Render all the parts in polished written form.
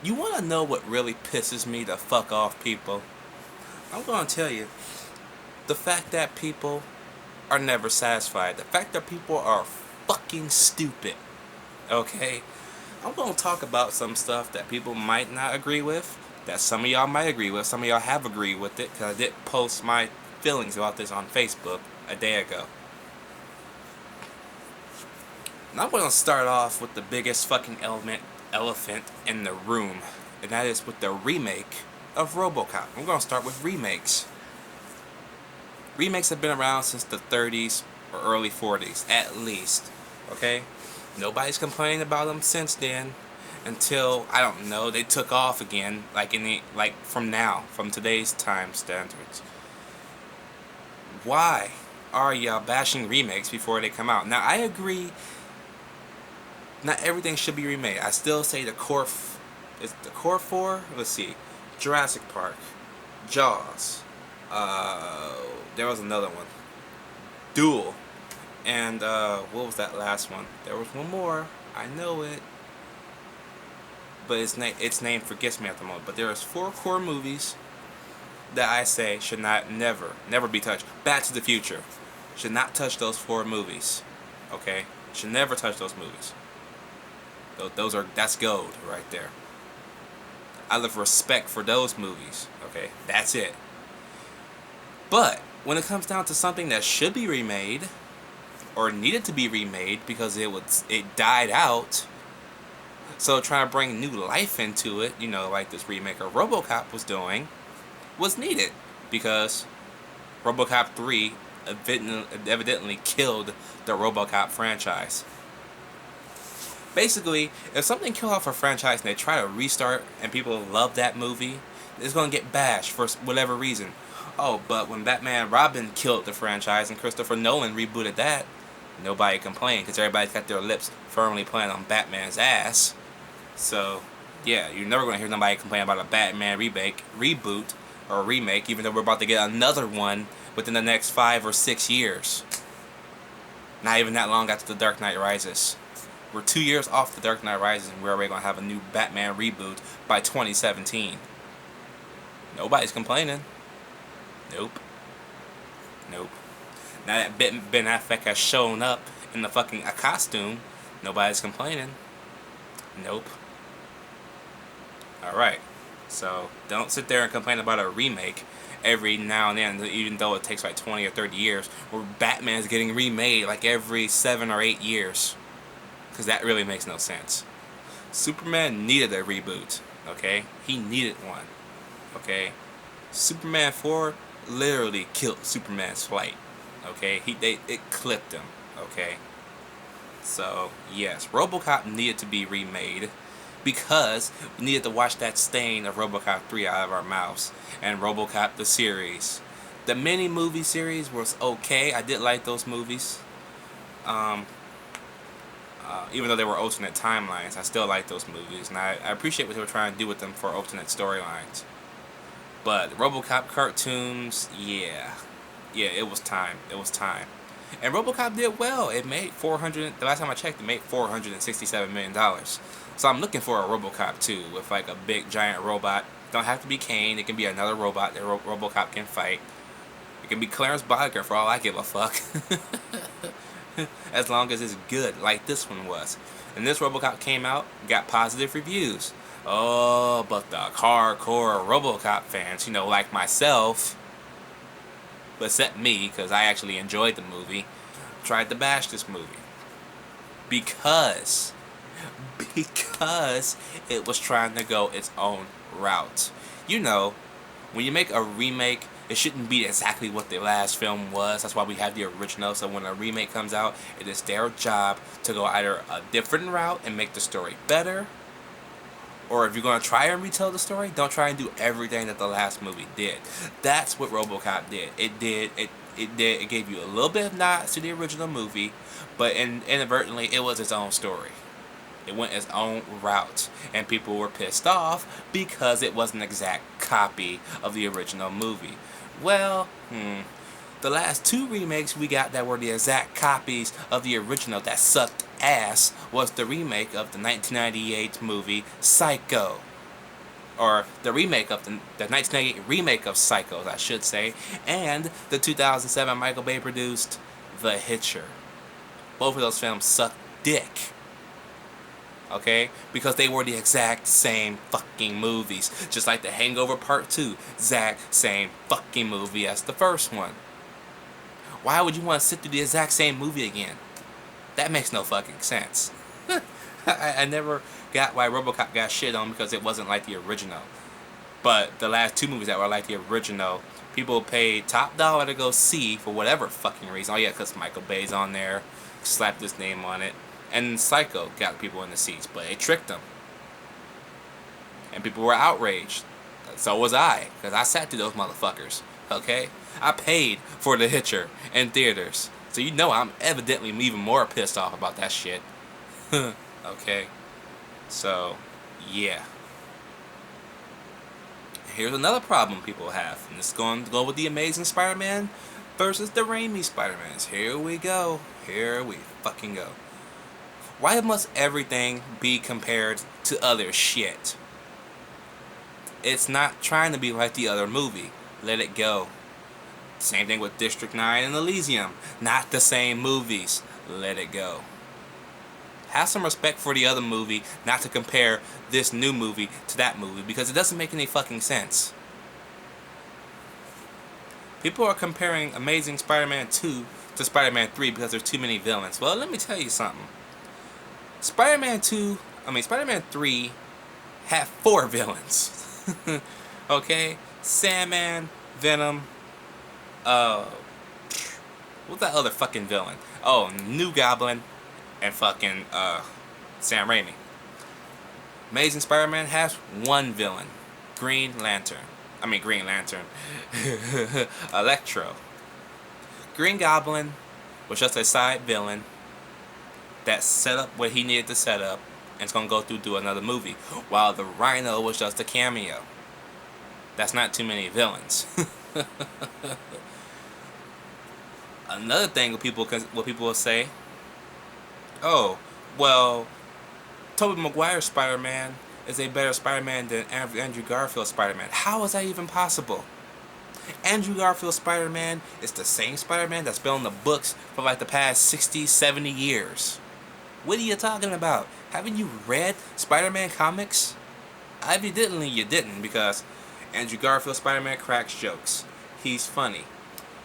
You want to know what really pisses me the fuck off, people? I'm going to tell you. The fact that people are never satisfied. The fact that people are fucking stupid. Okay? I'm going to talk about some stuff that people might not agree with. That some of y'all might agree with. Some of y'all have agreed with it. Because I did post my feelings about this on Facebook a day ago. And I'm going to start off with the biggest fucking elephant in the room. And that is with the remake of Robocop. I'm going to start with remakes. Remakes have been around since the 30s or early 40s, at least. Okay? Nobody's complaining about them since then until, I don't know, they took off again, from today's time standards. Why are y'all bashing remakes before they come out? Now, I agree, not everything should be remade. I still say is the core four? Let's see. Jurassic Park, Jaws, there was another one, Duel, and what was that last one? There was one more. I know it, but its name forgets me at the moment. But there is 4 core movies that I say should never be touched. Back to the Future should not touch those 4 movies. Okay, should never touch those movies. That's gold right there. I have respect for those movies. Okay, that's it. But when it comes down to something that should be remade or needed to be remade because it died out, so trying to bring new life into it, like this remake of Robocop was doing, was needed because Robocop 3 evidently killed the Robocop franchise. Basically, if something kills off a franchise and they try to restart and people love that movie, it's going to get bashed for whatever reason. Oh, but when Batman Robin killed the franchise and Christopher Nolan rebooted that, nobody complained because everybody's got their lips firmly planted on Batman's ass. So, yeah, you're never going to hear nobody complain about a Batman reboot, or remake, even though we're about to get another one within the next 5 or 6 years. Not even that long after The Dark Knight Rises. We're 2 years off The Dark Knight Rises and we're already going to have a new Batman reboot by 2017. Nobody's complaining. Nope. Now that Ben Affleck has shown up in the fucking costume, nobody's complaining. Nope. Alright. So, don't sit there and complain about a remake every now and then, even though it takes like 20 or 30 years, where Batman's getting remade like every 7 or 8 years. Because that really makes no sense. Superman needed a reboot, okay? He needed one, okay? Superman 4 literally killed Superman's flight, okay? It clipped him, okay? So, yes, Robocop needed to be remade because we needed to wash that stain of Robocop 3 out of our mouths. And Robocop the series. The mini movie series was okay. I did like those movies. Even though they were alternate timelines, I still like those movies, and I appreciate what they were trying to do with them for alternate storylines. But the RoboCop cartoons, yeah, it was time. And RoboCop did well. It made the last time I checked, it made $467 million. So I'm looking for a RoboCop 2 with like a big giant robot. Don't have to be Kane. It can be another robot that RoboCop can fight. It can be Clarence Boddicker for all I give a fuck. As long as it's good, like this one was. And this RoboCop came out, got positive reviews. Oh, but the hardcore RoboCop fans, like myself, except me, because I actually enjoyed the movie, tried to bash this movie. Because it was trying to go its own route. When you make a remake, it shouldn't be exactly what the last film was. That's why we have the original. So when a remake comes out, it is their job to go either a different route and make the story better, or if you're going to try and retell the story, don't try and do everything that the last movie did. That's what RoboCop did. It gave you a little bit of nods to the original movie, but inadvertently, it was its own story. It went its own route, and people were pissed off because it was an exact copy of the original movie. Well, the last 2 remakes we got that were the exact copies of the original that sucked ass was the remake of the 1998 movie Psycho. or the remake of the 1998 remake of Psychos, I should say, and the 2007 Michael Bay produced The Hitcher. Both of those films suck dick. Okay? Because they were the exact same fucking movies. Just like The Hangover Part 2, exact same fucking movie as the first one. Why would you want to sit through the exact same movie again? That makes no fucking sense. I never got why Robocop got shit on because it wasn't like the original. But the last two movies that were like the original, people paid top dollar to go see for whatever fucking reason. Oh yeah, because Michael Bay's on there, slapped his name on it. And Psycho got people in the seats, but they tricked them. And people were outraged. So was I, because I sat through those motherfuckers. Okay? I paid for The Hitcher in theaters. So you know I'm evidently even more pissed off about that shit. Okay? So, yeah. Here's another problem people have. And it's going to go with the Amazing Spider-Man versus the Raimi Spider-Mans. Here we go. Here we fucking go. Why must everything be compared to other shit? It's not trying to be like the other movie. Let it go. Same thing with District 9 and Elysium. Not the same movies. Let it go. Have some respect for the other movie, not to compare this new movie to that movie, because it doesn't make any fucking sense. People are comparing Amazing Spider-Man 2 to Spider-Man 3 because there's too many villains. Well, let me tell you something. Spider-Man 3 had 4 villains. Okay? Sandman, Venom, what's that other fucking villain? Oh, New Goblin, and fucking, Sam Raimi. Amazing Spider-Man has 1 villain. Green Lantern. Electro. Green Goblin was just a side villain that set up what he needed to set up and it's gonna go through do another movie, while the Rhino was just a cameo. That's not too many villains. Another thing what people will say, oh, well, Tobey Maguire's Spider-Man is a better Spider-Man than Andrew Garfield's Spider-Man. How is that even possible? Andrew Garfield's Spider-Man is the same Spider-Man that's been on the books for like the past 60, 70 years. What are you talking about? Haven't you read Spider-Man comics? Evidently you didn't, because Andrew Garfield's Spider-Man cracks jokes. He's funny.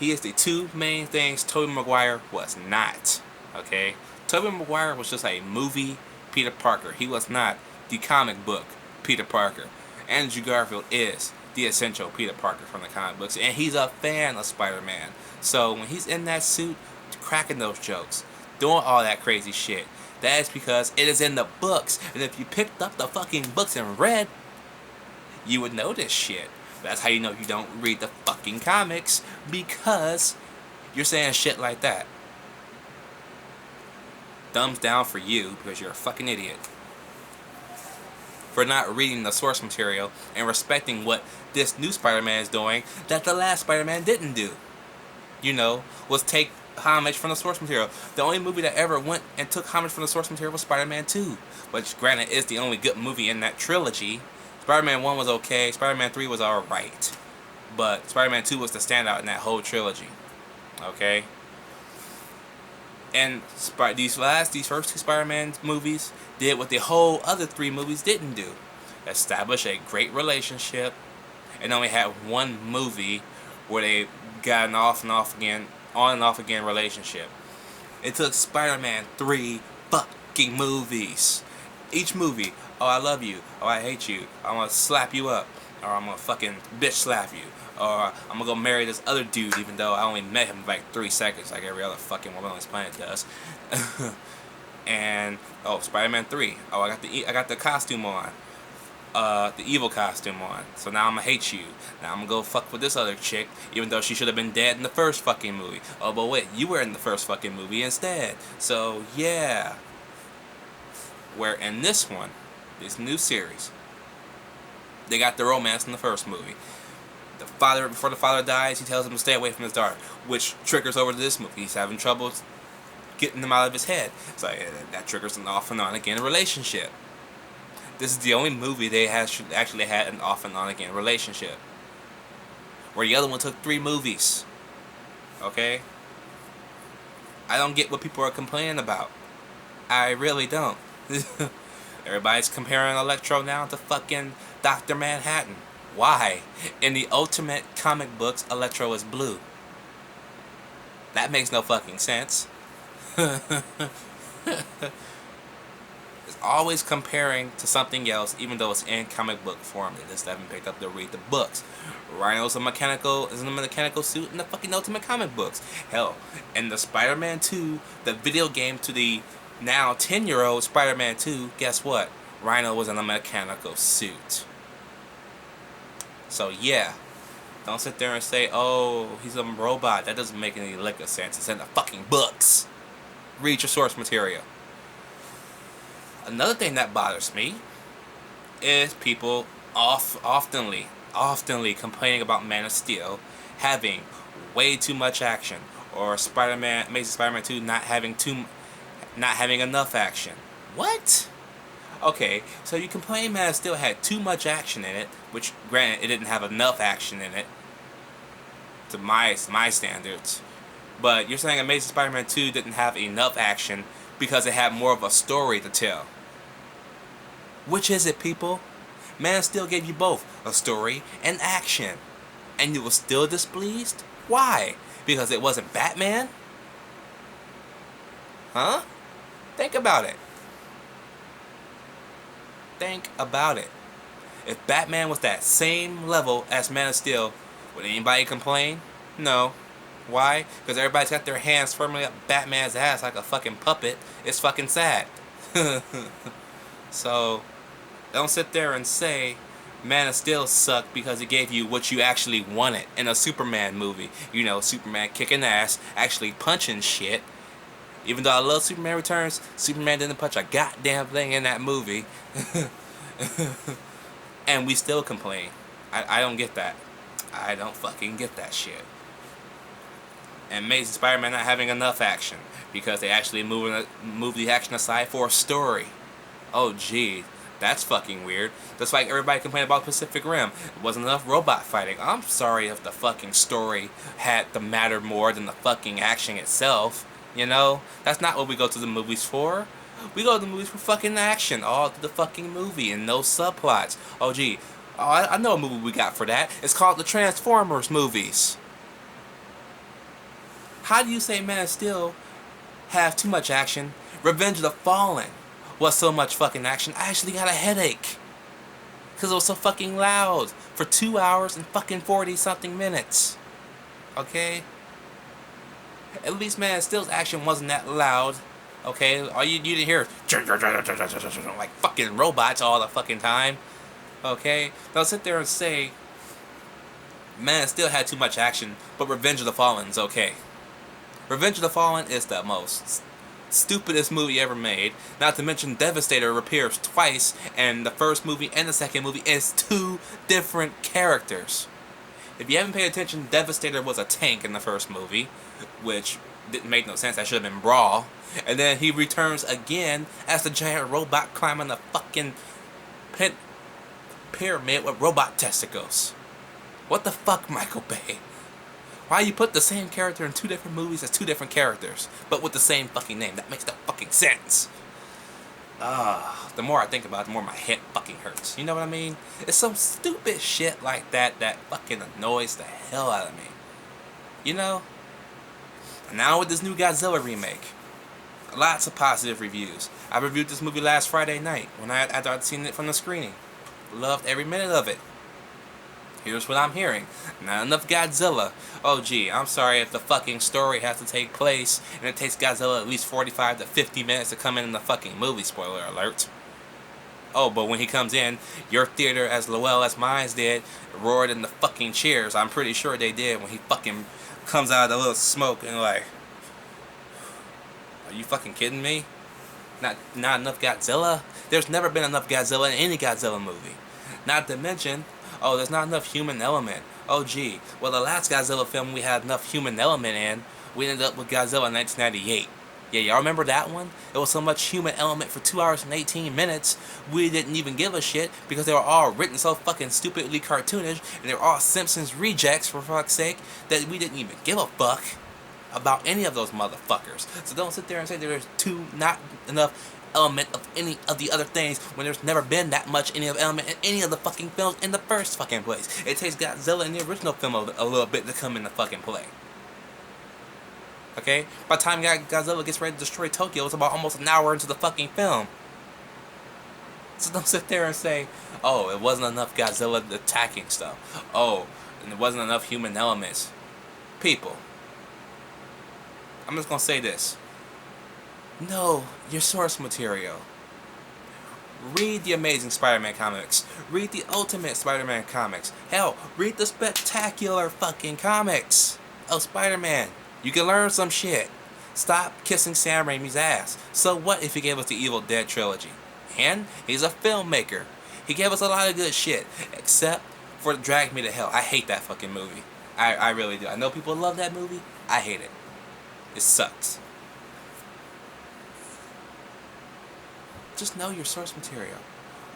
He is the 2 main things Tobey Maguire was not. Okay? Tobey Maguire was just a movie Peter Parker. He was not the comic book Peter Parker. Andrew Garfield is the essential Peter Parker from the comic books, and he's a fan of Spider-Man. So when he's in that suit, cracking those jokes, doing all that crazy shit, that is because it is in the books. And if you picked up the fucking books and read, you would know this shit. That's how you know you don't read the fucking comics, because you're saying shit like that. Thumbs down for you, because you're a fucking idiot. For not reading the source material and respecting what this new Spider-Man is doing that the last Spider-Man didn't do. You know, was take homage from the source material. The only movie that ever went and took homage from the source material was Spider-Man 2, which granted is the only good movie in that trilogy. Spider-Man 1 was okay, Spider-Man 3 was alright, but Spider-Man 2 was the standout in that whole trilogy. Okay? And these first 2 Spider-Man movies did what the whole other 3 movies didn't do. Establish a great relationship, and only had 1 movie where they got an on and off again relationship. It took Spider-Man 3 fucking movies. Each movie, oh I love you, oh I hate you, I'm gonna slap you up, or I'm gonna fucking bitch slap you, or I'm gonna go marry this other dude even though I only met him like 3 seconds like every other fucking woman on this planet does. And oh, Spider-Man 3, oh I got the costume on, the evil costume on, so now I'm gonna hate you. Now I'm gonna go fuck with this other chick even though she should have been dead in the first fucking movie. Oh but wait, you were in the first fucking movie instead, so yeah. Where in this one, this new series, they got the romance in the first movie. The father, before the father dies, he tells him to stay away from his daughter, which triggers over to this movie. He's having trouble getting them out of his head. So that triggers an off and on again relationship. This is the only movie they actually had an off and on again relationship. Where the other one took 3 movies. Okay? I don't get what people are complaining about. I really don't. Everybody's comparing Electro now to fucking Dr. Manhattan. Why? In the Ultimate comic books, Electro is blue. That makes no fucking sense. It's always comparing to something else, even though it's in comic book form. They just haven't picked up to read the books. Rhino's in a mechanical suit in the fucking Ultimate comic books. Hell, in the Spider-Man 2, the video game to the now 10-year-old Spider-Man 2, guess what? Rhino was in a mechanical suit. So yeah, don't sit there and say, oh, he's a robot. That doesn't make any lick of sense. It's in the fucking books. Read your source material. Another thing that bothers me is people oftenly complaining about Man of Steel having way too much action, or Amazing Spider-Man 2 not having enough action. What? Okay, so you complain Man of Steel had too much action in it, which granted it didn't have enough action in it to my standards. But you're saying Amazing Spider-Man 2 didn't have enough action because it had more of a story to tell. Which is it, people? Man of Steel gave you both a story and action. And you were still displeased? Why? Because it wasn't Batman? Huh? Think about it. Think about it. If Batman was that same level as Man of Steel, would anybody complain? No. Why? Because everybody's got their hands firmly up Batman's ass like a fucking puppet. It's fucking sad. So, don't sit there and say Man of Steel sucked because it gave you what you actually wanted in a Superman movie. You know, Superman kicking ass, actually punching shit. Even though I love Superman Returns, Superman didn't punch a goddamn thing in that movie. And we still complain. I don't get that. I don't fucking get that shit. And Amazing Spider-Man not having enough action because they actually move the action aside for a story. Oh gee, that's fucking weird. Just like everybody complained about Pacific Rim. It wasn't enough robot fighting. I'm sorry if the fucking story had to matter more than the fucking action itself. You know? That's not what we go to the movies for. We go to the movies for fucking action all through the fucking movie and no subplots. Oh gee, I know a movie we got for that. It's called the Transformers movies. How do you say Man of Steel have too much action? Revenge of the Fallen was so much fucking action, I actually got a headache. Because it was so fucking loud for 2 hours and fucking 40-something minutes. Okay? At least Man of Steel's action wasn't that loud. Okay? All you didn't hear like fucking robots all the fucking time. Okay? Don't sit there and say Man of Steel had too much action, but Revenge of the Fallen's okay. Revenge of the Fallen is the most stupidest movie ever made. Not to mention Devastator appears twice, and the first movie and the second movie is 2 different characters. If you haven't paid attention, Devastator was a tank in the first movie, which didn't make no sense. That should have been Brawl. And then he returns again as the giant robot climbing the fucking pyramid with robot testicles. What the fuck, Michael Bay? Why you put the same character in 2 different movies as 2 different characters, but with the same fucking name? That makes no fucking sense. The more I think about it, the more my head fucking hurts. You know what I mean? It's some stupid shit like that that fucking annoys the hell out of me. You know? Now with this new Godzilla remake, lots of positive reviews. I reviewed this movie last Friday night after I'd seen it from the screening. Loved every minute of it. Here's what I'm hearing. Not enough Godzilla. Oh gee, I'm sorry if the fucking story has to take place and it takes Godzilla at least 45 to 50 minutes to come in the fucking movie, spoiler alert. Oh, but when he comes in, your theater as well as mine did, roared in the fucking cheers. I'm pretty sure they did when he fucking comes out of the little smoke and like, are you fucking kidding me? Not enough Godzilla? There's never been enough Godzilla in any Godzilla movie. Not to mention, oh, there's not enough human element. Oh, gee. Well, the last Godzilla film we had enough human element in, we ended up with Godzilla in 1998. Yeah, y'all remember that one? It was so much human element for 2 hours and 18 minutes, we didn't even give a shit because they were all written so fucking stupidly cartoonish and they were all Simpsons rejects for fuck's sake that we didn't even give a fuck about any of those motherfuckers. So don't sit there and say there's not enough element of any of the other things when there's never been that much any of element in any of the fucking films in the first fucking place. It takes Godzilla in the original film a little bit to come into fucking play. Okay? By the time Godzilla gets ready to destroy Tokyo, it's about almost an hour into the fucking film. So don't sit there and say, oh, it wasn't enough Godzilla attacking stuff. Oh, and it wasn't enough human elements. People. I'm just gonna say this. Know your source material. Read the Amazing Spider-Man comics. Read the Ultimate Spider-Man comics. Hell, read the spectacular fucking comics of Spider-Man. You can learn some shit. Stop kissing Sam Raimi's ass. So what if he gave us the Evil Dead trilogy? And he's a filmmaker. He gave us a lot of good shit. Except for Drag Me to Hell. I hate that fucking movie. I really do. I know people love that movie. I hate it. It sucks. Just know your source material.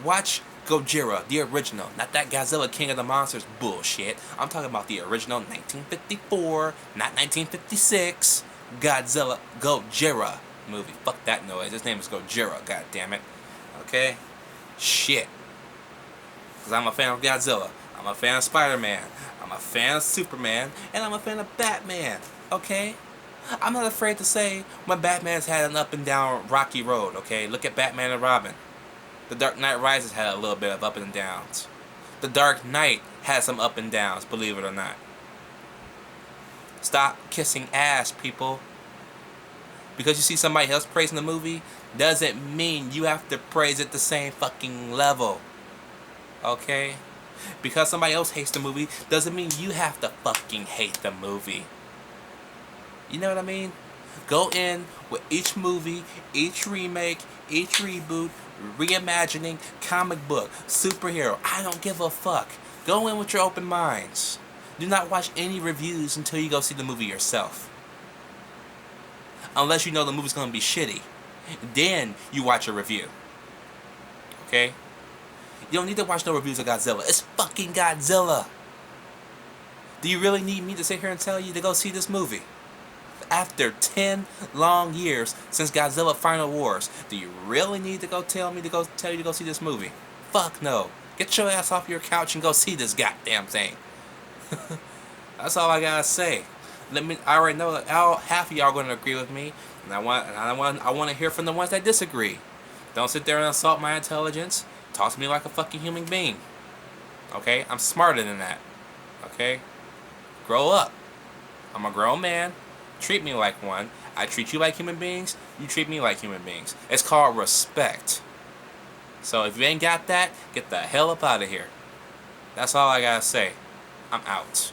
Watch Gojira, the original, not that Godzilla King of the Monsters bullshit. I'm talking about the original 1954, not 1956, Godzilla Gojira movie. Fuck that noise. His name is Gojira, god damn it. Okay? Shit. Because I'm a fan of Godzilla. I'm a fan of Spider-Man. I'm a fan of Superman. And I'm a fan of Batman. Okay? I'm not afraid to say when Batman's had an up and down rocky road, okay? Look at Batman and Robin. The Dark Knight Rises had a little bit of up and downs. The Dark Knight had some up and downs, believe it or not. Stop kissing ass, people. Because you see somebody else praising the movie, doesn't mean you have to praise it the same fucking level. Okay? Because somebody else hates the movie, doesn't mean you have to fucking hate the movie. You know what I mean? Go in with each movie, each remake, each reboot, reimagining, comic book, superhero. I don't give a fuck. Go in with your open minds. Do not watch any reviews until you go see the movie yourself. Unless you know the movie's going to be shitty. Then you watch a review. Okay? You don't need to watch no reviews of Godzilla. It's fucking Godzilla. Do you really need me to sit here and tell you to go see this movie? After 10 long years since Godzilla Final Wars, do you really need to tell you to go see this movie? Fuck no. Get your ass off your couch and go see this goddamn thing. That's all I gotta say. I already know that half of y'all are gonna agree with me, and I want to hear from the ones that disagree. Don't sit there and assault my intelligence. Talk to me like a fucking human being. Okay? I'm smarter than that. Okay? Grow up. I'm a grown man. Treat me like one. I treat you like human beings. You treat me like human beings. It's called respect. So if you ain't got that, get the hell up out of here. That's all I gotta say. I'm out.